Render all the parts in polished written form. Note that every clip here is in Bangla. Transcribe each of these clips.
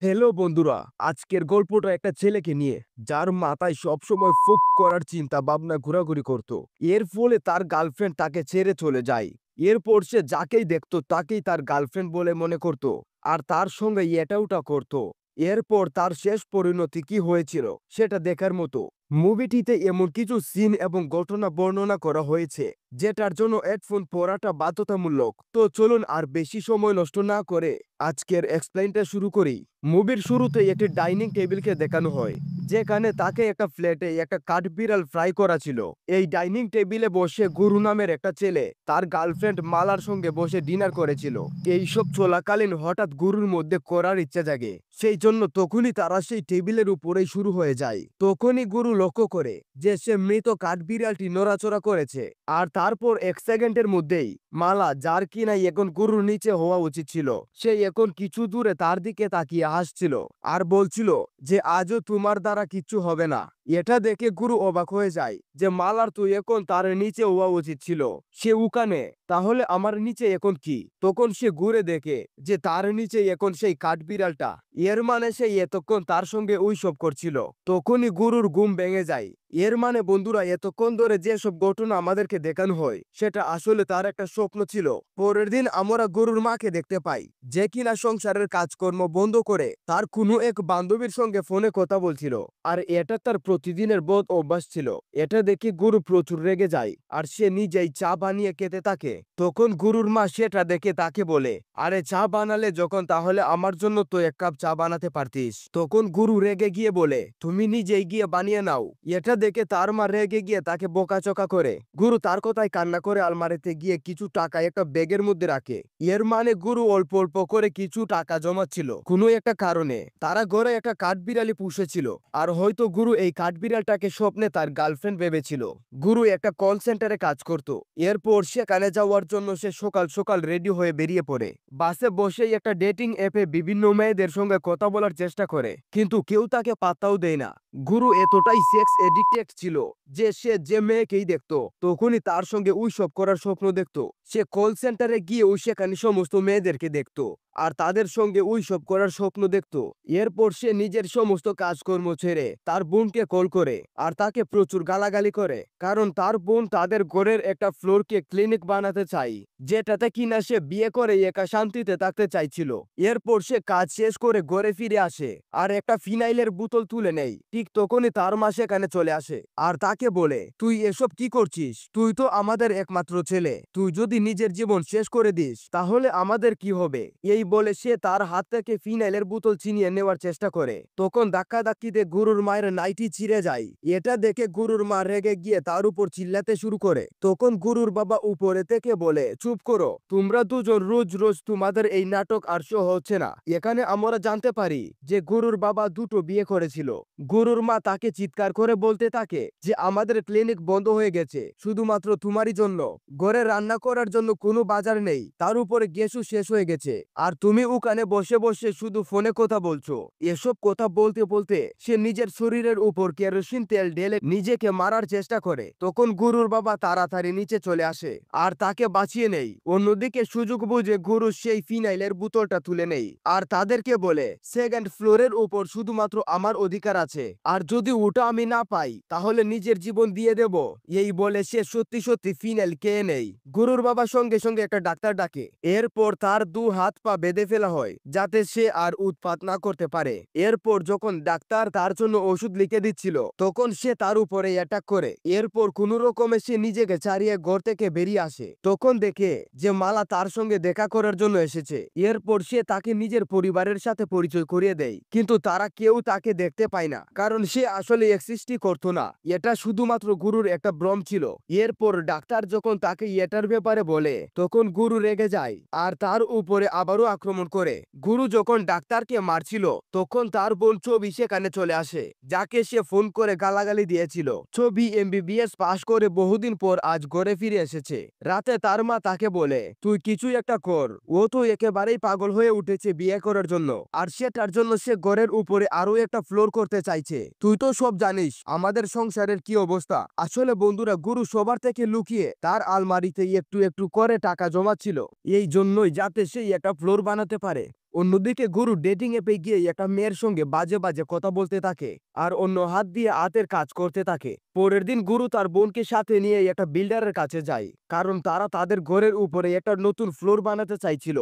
হ্যালো বন্ধুরা, আজকের গল্পটা একটা ছেলেকে নিয়ে, যার মাথায় সবসময় ফুক করার চিন্তা ভাবনা ঘোরাঘুরি করত। এর ফলে তার গার্লফ্রেন্ড তাকে ছেড়ে চলে যায়। এরপর সে যাকেই দেখতো তাকেই তার গার্লফ্রেন্ড বলে মনে করত, আর তার সঙ্গে এটা ওটা করত। এরপর তার শেষ পরিণতি কি হয়েছিল সেটা দেখার মতো। মুভিটিতে এমন কিছু সিন এবং ঘটনা বর্ণনা করা হয়েছে যেটার জন্য হেডফোন পরাটা বাধ্যতামূলক। তো চলুন আর বেশি সময় নষ্ট না করে আজকের এক্সপ্লেইনটা শুরু করি। মুভির শুরুতে একটি ডাইনিং টেবিলকে দেখানো হয়, যেখানে তাকে একটা ফ্ল্যাটে একটা কাঠবিড়াল ফ্রাই করা ছিল। এই ডাইনিং টেবিলে বসে গুরু নামের একটা ছেলে তার গার্লফ্রেন্ড মালার সঙ্গে বসে ডিনার করেছিল। এইসব চলাকালীন হঠাৎ গুরুর মধ্যে করার ইচ্ছা জাগে, সেই জন্য তখনই তারা সেই টেবিলের উপরেই শুরু হয়ে যায়। তখনই গুরু লক্ষ্য করে যে সে মৃত কাঠবিড়ালটি নড়াচড়া করেছে, আর তারপর 1 সেকেন্ডের মধ্যেই মালা, যার কিনা এখন গুরুর নিচে হওয়া উচিত ছিল, সে এখন কিছু দূরে তার দিকে তাকিয়ে হাসছিল আর বলছিল যে আজও তোমার দ্বারা কিচ্ছু হবে না। এটা দেখে গুরু অবাক হয়ে যায় যে মালার তো এখন তার নিচে হওয়া উচিত ছিল, সে উকানে, তাহলে আমার নিচে এখন কি? তখন সে ঘুরে দেখে যে তার নিচে এখন সেই কাঠবিড়ালটা। এর মানে সে এতক্ষণ তার সঙ্গে ওইসব করছিল। তখনই গুরুর ঘুম ভেঙে যায়। এর মানে বন্ধুরা, এতক্ষণ ধরে যেসব ঘটনা আমাদেরকে দেখানো হয় সেটা আসলে তার একটা স্বপ্ন ছিল। পরের দিন আমরা গুরুর মাকে দেখতে পাই, যে কিনা সংসারের কাজকর্ম বন্ধ করে তার কোনো এক বান্ধবীর সঙ্গে ফোনে কথা বলছিল, আর এটা তার প্রতিদিনের বদ অভ্যাস ছিল। এটা দেখে গুরু প্রচুর রেগে যায় আর সে নিজেই চা বানিয়ে খেতে থাকে। তখন গুরুর মা সেটা দেখে তাকে বলে, আরে চা বানালে যখন, তাহলে আমার জন্য তো 1 কাপ চা বানাতে পারতিস। তখন গুরু রেগে গিয়ে বলে, তুমি নিজেই গিয়ে বানিয়ে নাও। এটা দেখে তার মা রেগে গিয়ে তাকে বকাচকা করে। গুরু তার কথায় কান্না করে আলমারিতে গিয়ে কিছু টাকা একটা ব্যাগের মধ্যে রাখে। এর মানে গুরু অল্প অল্প করে কিছু টাকা জমাচ্ছিল কোনো একটা কারণে। তারা ঘরে একটা কাঠবিড়ালি পুষেছিল, আর হয়তো গুরু এই কাঠবিড়ালটাকে স্বপ্নে তার গার্লফ্রেন্ড ভেবেছিল। গুরু একটা কল সেন্টারে কাজ করত। এরপর সেখানে যাওয়ার জন্য সে সকাল সকাল রেডি হয়ে বেরিয়ে পড়ে। বাসে বসেই একটা ডেটিং অ্যাপে বিভিন্ন মেয়েদের সঙ্গে কথা বলার চেষ্টা করে, কিন্তু কেউ তাকে পাত্তাও দেয় না। গুরু এতটাই সেক্স এডিক্টেড ছিল যে সে যে মেয়েকেই দেখতো তখনই তার সঙ্গে ওইসব করার স্বপ্ন দেখতো। সে কল সেন্টারে গিয়েও সেখানে সমস্ত মেয়েদেরকে দেখতো আর তাদের সঙ্গে ওইসব করার স্বপ্ন দেখতো। এরপর সে নিজের সমস্ত কাজকর্ম ছেড়ে তার বোনকে কল করে আর তাকে প্রচুর গালাগালি করে, কারণ তার বোন তাদের ঘরের একটা ফ্লোরকে ক্লিনিক বানাতে চায়, যেটাতে কিনা সে বিয়ে করে একা শান্তিতে থাকতে চাইছিল। এরপর সে কাজ শেষ করে ঘরে ফিরে আসে আর একটা ফিনাইলের বোতল তুলে নেয়। ঠিক তখনই তার মা সেখানে চলে আসে আর তাকে বলে, তুই এসব কি করছিস? তুই তো আমাদের একমাত্র ছেলে, তুই যদি নিজের জীবন শেষ করে দিস তাহলে আমাদের কি হবে? এই বলে সে তার হাত থেকে ফিনাইলের বোতল ছিনিয়ে নেওয়ার চেষ্টা করে। তখন ধাক্কাধাক্কিতে গুরুর মায়ের নাইটি ছিঁড়ে যায়। এটা দেখে গুরুর মা রেগে গিয়ে তার উপর চিল্লাতে শুরু করে। তখন গুরুর বাবা উপরে থেকে বলে, চুপ করো, তোমরা দুজন রোজ রোজ তোমাদের এই নাটক আর শো হচ্ছে না। এখানে আমরা জানতে পারি যে গুরুর বাবা দুটো বিয়ে করেছিল। গুরুর মা তাকে চিৎকার করে বলতে থাকে যে আমাদের ক্লিনিক বন্ধ হয়ে গেছে শুধুমাত্র তোমারই জন্য। ঘরে রান্না করার জন্য কোনো বাজার নেই, তার উপরে গ্যাসও শেষ হয়ে গেছে, আর তুমি ওখানে বসে বসে শুধু ফোনে কথা বলছো। এসব কথা বলতে বলতে সে নিজের শরীরের উপর কেরোসিন তেল ঢেলে নিজেকে মারার চেষ্টা করে। তখন গুরুর বাবা তাড়াতাড়ি নিচে চলে আসে আর তাকে বাঁচিয়ে নেয়। অন্যদিকে সুযোগ বুঝে গুরু সেই ফিনাইলের বোতলটা তুলে নেয় আর তাদেরকে বলে, সেকেন্ড ফ্লোরের উপর শুধুমাত্র আমার অধিকার আছে, আর যদি ওটা আমি না পাই তাহলে নিজের জীবন দিয়ে দেব। এই বলে সে সত্যি সত্যি ফিনাইল খেয়ে নেয়। গুরুর বাবা সঙ্গে সঙ্গে একটা ডাক্তার ডাকে। এরপর তার 2 হাত পা বেঁধে ফেলা হয় যাতে সে আর উৎপাত না করতে পারে। এরপর যখন ডাক্তার তার জন্য ওষুধ লিখে দিচ্ছিল তখন সে তার উপরে অ্যাটাক করে। এরপর কোনো রকমে সে নিজেকে ছাড়িয়ে ঘর থেকে বেরিয়ে আসে। তখন দেখে যে মালা তার সঙ্গে দেখা করার জন্য এসেছে। এরপর সে তাকে নিজের পরিবারের সাথে পরিচয় করিয়ে দেয়, কিন্তু তারা কেউ তাকে দেখতে পায় না, কারণ সে আসলে এক্সিস্টই করতো না। এটা শুধুমাত্র গুরুর একটা ভ্রম ছিল। এরপর ডাক্তার যখন তাকে এটার ব্যাপারে বলে তখন গুরু রেগে যায় আর তার উপরে আবারও আক্রমণ করে। গুরু যখন ডাক্তারকে মারছিল তখন তার বোন ছবি সেখানে চলে আসে, যাকে সে ফোন করে গালাগালি দিয়েছিল। ছবি এমবিবিএস পাশ করে বহুদিন পর আজ ঘরে ফিরে এসেছে। রাতে তার মা তাকে বলে, তুই কিছুই একটা কর, ও তো একেবারেই পাগল হয়ে উঠেছে বিয়ে করার জন্য, আর সেটার জন্য সে ঘরের উপরে আরো একটা ফ্লোর করতে চাইছে। তুই তো সব জানিস আমাদের সংসারের কি অবস্থা। আসলে বন্ধুরা, গুরু সবার থেকে লুকিয়ে তার আলমারিতে একটু একটু করে টাকা জমাচ্ছিল, এই জন্যই যাতে সেই একটা ফ্লোর বানাতে পারে। অন্যদিকে গুরু ডেটিং অ্যাপে গিয়ে একটা মেয়ের সঙ্গে বাজে বাজে কথা বলতে থাকে আর অন্য হাত দিয়ে হাতের কাজ করতে থাকে। পরের দিন গুরু তার বোনকে সাথে নিয়ে একটা বিল্ডারের কাছে যায়, কারণ তারা তাদের ঘরের উপরে একটা নতুন ফ্লোর বানাতে চাইছিল।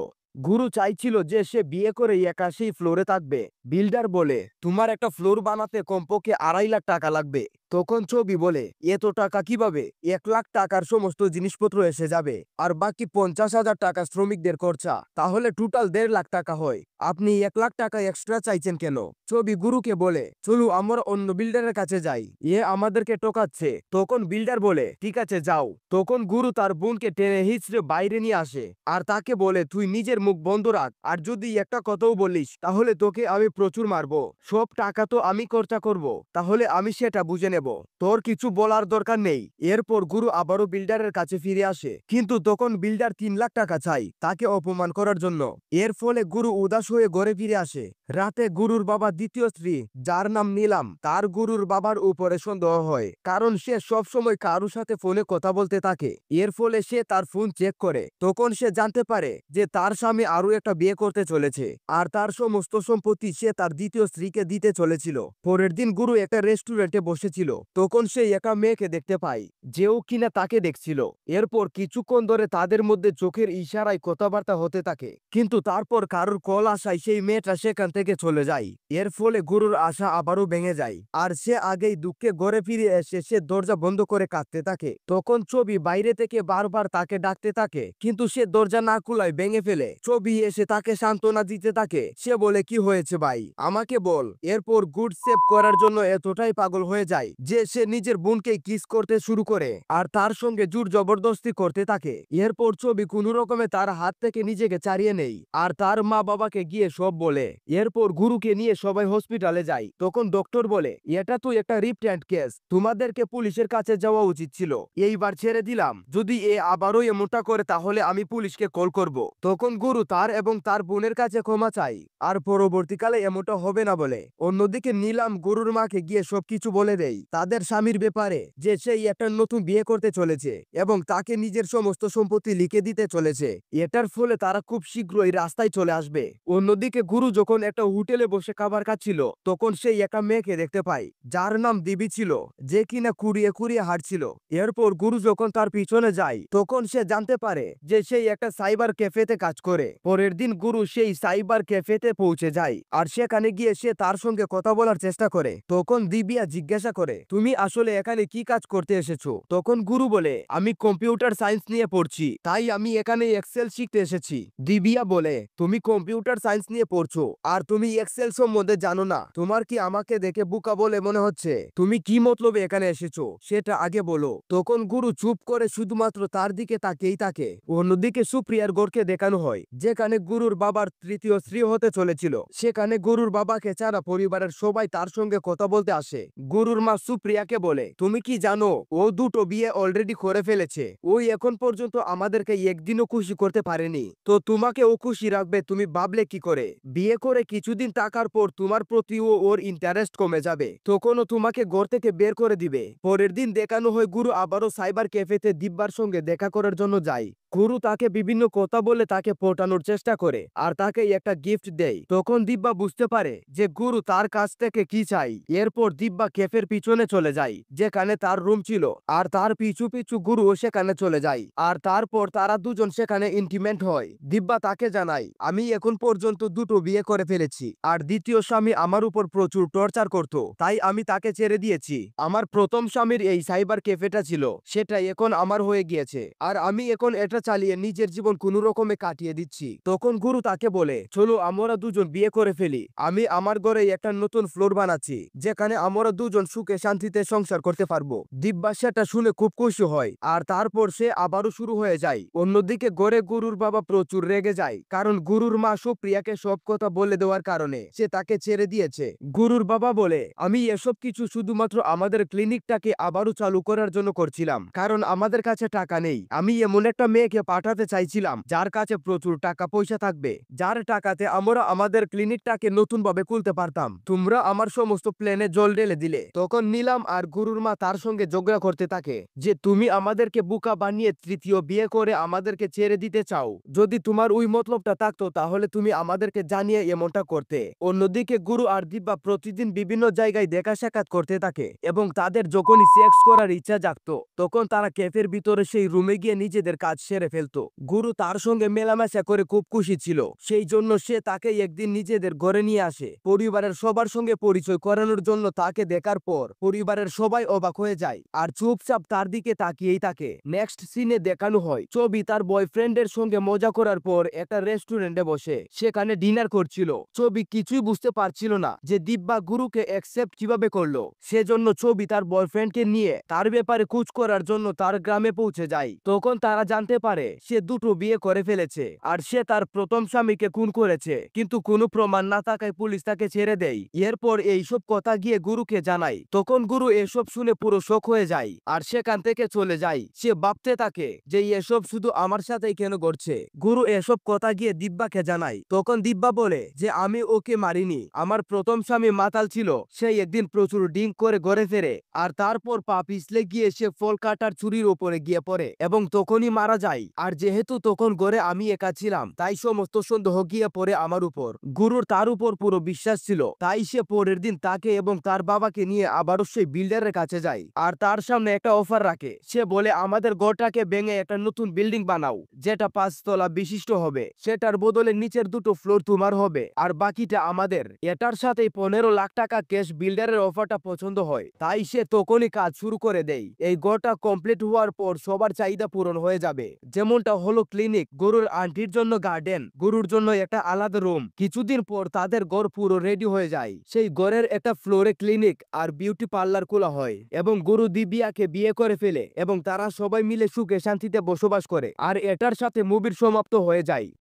গুরু চাইছিল যে সে বিয়ে করে একা সেই ফ্লোরে থাকবে। বিল্ডার বলে, তোমার একটা ফ্লোর বানাতে কমপক্ষে 2.5 লাখ টাকা লাগবে। তখন ছবি বলে, এত টাকা কিভাবে? 1 লাখ টাকার সমস্ত জিনিসপত্র এসে যাবে, আর বাকি 50,000 টাকা শ্রমিকদের খরচা, তাহলে টোটাল 1.5 লাখ টাকা হয়। আপনি 1 লাখ টাকা এক্সট্রা চাইছেন কেন? ছবি গুরুকে বলে, চলো আমরা অন্য বিল্ডারের কাছে যাই, এ আমাদেরকে ঠকাচ্ছে। তখন বিল্ডার বলে, ঠিক আছে যাও। তখন গুরু তার বোনকে টেনে হিচড়ে বাইরে নিয়ে আসে আর তাকে বলে, তুই নিজের মুখ বন্ধ রাখ, আর যদি একটা কথাও বলিস তাহলে তোকে আমি প্রচুর মারবো। সব টাকা তো আমি খরচা করব, তাহলে আমি সেটা বুঝে নেব, তোর কিছু বলার দরকার নেই। এরপর গুরু আবারও বিল্ডারের কাছে ফিরে আসে, কিন্তু তখন বিল্ডার 3 লাখ টাকা চাই তাকে অপমান করার জন্য। এর ফলে গুরু উদাস হয়ে ঘরে ফিরে আসে। রাতে গুরুর বাবা দ্বিতীয় স্ত্রী, যার নাম নিলাম, তার গুরুর বাবার উপরে সন্দেহ হয়, কারণ সে সব সময় কারোর সাথে ফোনে কথা বলতে থাকে। এর ফলে সে তার ফোন চেক করে। তখন সে জানতে পারে যে তার স্বামী আরো একটা বিয়ে করতে চলেছে, আর তার সমস্ত সম্পত্তি সে তার দ্বিতীয় স্ত্রীকে দিতে চলেছিল। পরের দিন গুরু একটা রেস্টুরেন্টে বসেছিল, তখন সে একা মেয়েকে দেখতে পায়, যেও কিনা তাকে দেখছিল। এরপর কিছুক্ষণ ধরে তাদের মধ্যে চোখের ইশারায় কথাবার্তা হতে থাকে, কিন্তু তারপর কারোর কল আসায় সেই মেয়েটা সেখান থেকে চলে যায়। এর ফলে গুরুর আশা আবারও ভেঙে যায়, আর সে আগেই দুঃখে ঘরে ফিরে এসে সে দরজা বন্ধ করে কাঁদতে থাকে। তখন ছবি বাইরে থেকে বারবার তাকে ডাকতে থাকে, কিন্তু সে দরজা না খোলায় ভেঙে ফেলে। ছবি এসে তাকে সান্ত্বনা দিতে থাকে। সে বলে, কি হয়েছে ভাই, আমাকে বল। এরপর গুড সেভ করার জন্য এতটাই পাগল হয়ে যায় যে সে নিজের বোনকে কিস করতে শুরু করে আর তার সঙ্গে জোর জবরদস্তি করতে থাকে। এরপর ছবি কোনো রকমে তার হাত থেকে নিজেকে ছাড়িয়ে নেই আর তার মা বাবাকে গিয়ে সব বলে। এরপর গুরুকে নিয়ে সবাই হসপিটালে যায়। তখন ডক্টর বলে, এটা তো একটা রিপট্যান্ট কেস, তোমাদেরকে পুলিশের কাছে যাওয়া উচিত ছিল। এইবার ছেড়ে দিলাম, যদি এ আবারও এমনটা করে তাহলে আমি পুলিশকে কল করব। তখন গুরু তার এবং তার বোনের কাছে ক্ষমা চাই আর পরবর্তীকালে এমনটা হবে না বলে। অন্যদিকে নিলাম গুরুর মাকে গিয়ে সবকিছু বলে দেয় তাদের স্বামীর ব্যাপারে, যে সেই একটা নতুন বিয়ে করতে চলেছে এবং তাকে নিজের সমস্ত সম্পত্তি লিখে দিতে চলেছে। এটার ফলে তারা খুব শীঘ্রই রাস্তায় চলে আসবে। অন্যদিকে গুরু যখন একটা হোটেলে বসে খাবার খাচ্ছিল, তখন সেই একটা মেয়েকে দেখতে পায় যার নাম দিবি ছিল, যে কিনা কুড়িয়ে কুড়িয়ে হাঁটছিল। এরপর গুরু যখন তার পিছনে যায়, তখন সে জানতে পারে যে সেই একটা সাইবার ক্যাফেতে কাজ করে। পরের দিন গুরু সেই সাইবার ক্যাফেতে পৌঁছে যায় আর সেখানে গিয়ে সে তার সঙ্গে কথা বলার চেষ্টা করে। তখন দিবিয়া জিজ্ঞাসা করে, তুমি আসলে এখানে কি কাজ করতে এসেছো? তখন গুরু বলে, আমি কম্পিউটার সায়েন্স নিয়ে পড়ছি, তাই আমি এখানে এক্সেল শিখতে এসেছি। দিবিয়া বলে, তুমি কম্পিউটার সায়েন্স নিয়ে পড়ছো আর তুমি এক্সেল সম্বন্ধে জানো না? তোমার কি আমাকে দেখে বোকা বলে মনে হচ্ছে? তুমি কি মতলবে এখানে এসেছো সেটা আগে বলো। তখন গুরু চুপ করে শুধুমাত্র তার দিকে তাকিয়েই থাকে। অন্যদিকে সুপ্রিয়ার ঘরকে দেখানো হয়, যেখানে গুরুর বাবার তৃতীয় স্ত্রী হতে চলেছিল। সেখানে গুরুর বাবাকে ছাড়া পরিবারের সবাই তার সঙ্গে কথা বলতে আসে। গুরুর মা সুপ্রিয়াকে বলে, তুমি কি জানো ও দুটো বিয়ে অলরেডি করে ফেলেছে, ওই এখন পর্যন্ত আমাদেরকে একদিনও খুশি করতে পারেনি, তো তোমাকে ও খুশি রাখবে তুমি ভাবলে কি করে? বিয়ে করে কিছুদিন থাকার পর তোমার প্রতিও ওর ইন্টারেস্ট কমে যাবে, তখনও তোমাকে ঘর থেকে বের করে দিবে। পরের দিন দেখানো হয় গুরু আবারও সাইবার ক্যাফেতে দিব্যার সঙ্গে দেখা করার জন্য যায়। গুরু তাকে বিভিন্ন কথা বলে তাকে পটানোর চেষ্টা করে আর তাকে একটা গিফট দেয়। তখন দিব্যা বুঝতে পারে যে গুরু তার কাছ থেকে কি চাই। এরপর দিব্যা ক্যাফের পিছনে চলে যায়, যেখানে তার রুম ছিল, আর তার পিছু পিছু গুরু সেখানে চলে যায়। আর তারপর তারা দুজন সেখানে ইন্টিমেট হয়। দিব্যা তাকে জানায়, আমি এখন পর্যন্ত দুটো বিয়ে করে ফেলেছি আর দ্বিতীয় স্বামী আমার উপর প্রচুর টর্চার করত, তাই আমি তাকে ছেড়ে দিয়েছি। আমার প্রথম স্বামীর এই সাইবার ক্যাফেটা ছিল, সেটা এখন আমার হয়ে গিয়েছে, আর আমি এখন এটা চালিয়ে নিজের জীবন কোনো রকমে কাটিয়ে দিচ্ছি। তখন গুরু তাকে বলে, চলো আমরা দুজন বিয়ে করে ফেলি, আমি আমার ঘরে একটা নতুন ফ্লোর বানাচ্ছি, যেখানে আমরা দুজন সুখে শান্তিতে সংসার করতে পারবো। দিব্যা সেটা শুনে খুব খুশি হয় আর তারপর সে আবারও শুরু হয়ে যায়। অন্যদিকে ঘরে গুরুর বাবা প্রচুর রেগে যায়, কারণ গুরুর মা সুপ্রিয়াকে সব কথা বলে দেওয়ার কারণে সে তাকে ছেড়ে দিয়েছে। গুরুর বাবা বলে, আমি এসব কিছু শুধুমাত্র আমাদের ক্লিনিকটাকে আবারও চালু করার জন্য করছিলাম, কারণ আমাদের কাছে টাকা নেই। আমি এমন একটা মেয়েকে একজনকে পাঠাতে চাইছিলাম যার কাছে প্রচুর টাকা পয়সা থাকবে, যার টাকাতে আমরা আমাদের ক্লিনিকটাকে নতুনভাবে খুলতে পারতাম। তোমরা আমার সমস্ত প্ল্যানে জল ঢেলে দিলে। তখন নিলাম আর গুরুর মা তার সঙ্গে ঝগড়া করতে থাকে যে তুমি আমাদেরকে বোকা বানিয়ে তৃতীয় বিয়ে করে আমাদেরকে ছেড়ে দিতে চাও। যদি তোমার ওই মতলবটা থাকতো তাহলে তুমি আমাদেরকে জানিয়ে এমনটা করতে। অন্যদিকে গুরু আর দিব্যা প্রতিদিন বিভিন্ন জায়গায় দেখা সাক্ষাৎ করতে থাকে এবং তাদের যখনই সেক্স করার ইচ্ছা জাগতো তখন তারা ক্যাফের ভিতরে সেই রুমে গিয়ে নিজেদের কাজ সেরে ফেলতো। গুরু তার সঙ্গে মেলামেশা করে খুব খুশি ছিল, সেই জন্য সে তাকে একদিন নিজেদের ঘরে নিয়ে আসে। পরিবারের সবার সঙ্গে পরিচয় করানোর জন্য তাকে দেখার পর পরিবারের সবাই অবাক হয়ে যায় আর চুপচাপ তার দিকে তাকিয়েই থাকে। নেক্সট সিনে দেখানো হয় ছবি তার বয়ফ্রেন্ডের সঙ্গে মজা করার পর একটা রেস্টুরেন্টে বসে সেখানে ডিনার করছিল। ছবি কিছুই বুঝতে পারছিল না যে দিব্যা গুরুকে অ্যাকসেপ্ট কিভাবে করলো। সেজন্য ছবি তার বয়ফ্রেন্ডকে নিয়ে তার ব্যাপারে খোঁজ করার জন্য তার গ্রামে পৌঁছে যায়। তখন তারা জানতে পারে সে দুটো বিয়ে করে ফেলেছে আর সে তার প্রথম স্বামীকে খুন করেছে, কিন্তু কোনো প্রমাণ না থাকায় পুলিশ তাকে ছেড়ে দেয়। এরপর এইসব কথা গিয়ে গুরুকে জানায়। তখন গুরু এসব শুনে পুরো শক হয়ে যায় আর সেখান থেকে চলে যায়। সে ভাবতে থাকে যে এসব শুধু আমার সাথেই কেন ঘটছে। গুরু এসব কথা গিয়ে দিব্যাকে জানায়। তখন দিব্যা বলে যে আমি ওকে মারিনি, আমার প্রথম স্বামী মাতাল ছিল, সে একদিন প্রচুর ড্রিঙ্ক করে ঘরে ফেরে আর তারপর পা পিছলে গিয়ে সে ফল কাটার চুরির উপরে গিয়ে পড়ে এবং তখনই মারা যায়। আর যেহেতু তখন ঘরে আমি একা ছিলাম তাই সমস্ত সন্দেহ গিয়ে পড়ে আমার উপর। গুরুর তার উপর পুরো বিশ্বাস ছিল, তাই সে পরের দিন তাকে এবং তার বাবাকে নিয়ে আবারও সেই বিল্ডারের কাছে যায় আর তার সামনে একটা অফার রাখে। সে বলে আমাদের ঘরটাকে ভেঙে একটা নতুন বিল্ডিং বানাও যেটা 5 তলা বিশিষ্ট হবে, সেটার বদলে নিচের দুটো ফ্লোর তোমার হবে আর বাকিটা আমাদের। এটার সাথে 15 লাখ টাকা ক্যাশ। বিল্ডারের অফারটা পছন্দ হয় তাই সে তখনই কাজ শুরু করে দেয়। এই ঘরটা কমপ্লিট হওয়ার পর সবার চাহিদা পূরণ হয়ে যাবে, যেমনটা হলো ক্লিনিক, গরুর আন্টির জন্য গার্ডেন, গরুর জন্য একটা আলাদা রুম। কিছুদিন পর তাদের ঘর পুরো রেডি হয়ে যায়। সেই ঘরের একটা ফ্লোরে ক্লিনিক আর বিউটি পার্লার খোলা হয় এবং গুরু দিব্যাকে বিয়ে করে ফেলে এবং তারা সবাই মিলে সুখে শান্তিতে বসবাস করে। আর এটার সাথে মুভির সমাপ্ত হয়ে যায়।